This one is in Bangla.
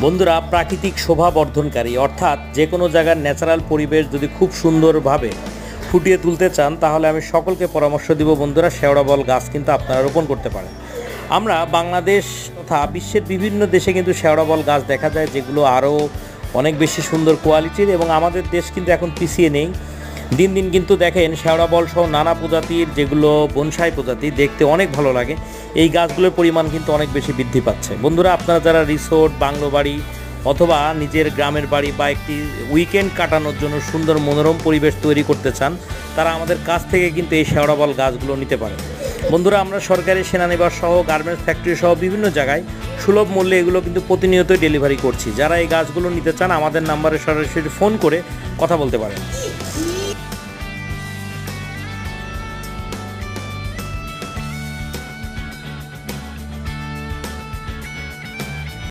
বন্ধুরা, প্রাকৃতিক শোভা বর্ধনকারী অর্থাৎ যে কোনো জায়গার ন্যাচারাল পরিবেশ যদি খুব সুন্দরভাবে ফুটিয়ে তুলতে চান, তাহলে আমি সকলকে পরামর্শ দিব বন্ধুরা, শেওড়াবল গাছ কিন্তু আপনারা রোপণ করতে পারেন। আমরা বাংলাদেশ তথা বিশ্বের বিভিন্ন দেশে কিন্তু শেওড়াবল গাছ দেখা যায়, যেগুলো আরও অনেক বেশি সুন্দর কোয়ালিটির, এবং আমাদের দেশ কিন্তু এখন পিছিয়ে নেই। দিন দিন কিন্তু দেখেন শেওড়াবল সহ নানা প্রজাতির, যেগুলো বনসাই প্রজাতি, দেখতে অনেক ভালো লাগে, এই গাছগুলোর পরিমাণ কিন্তু অনেক বেশি বৃদ্ধি পাচ্ছে। বন্ধুরা, আপনারা যারা রিসোর্ট, বাংলো বাড়ি অথবা নিজের গ্রামের বাড়ি বা একটি উইকেন্ড কাটানোর জন্য সুন্দর মনোরম পরিবেশ তৈরি করতে চান, তারা আমাদের কাছ থেকে কিন্তু এই শেওড়াবল গাছগুলো নিতে পারেন। বন্ধুরা, আমরা সরকারি সেনানিবাস সহ গার্মেন্টস ফ্যাক্টরি সহ বিভিন্ন জায়গায় সুলভ মূল্যে এগুলো কিন্তু প্রতিনিয়তই ডেলিভারি করছি। যারা এই গাছগুলো নিতে চান, আমাদের নাম্বারে সরাসরি ফোন করে কথা বলতে পারেন।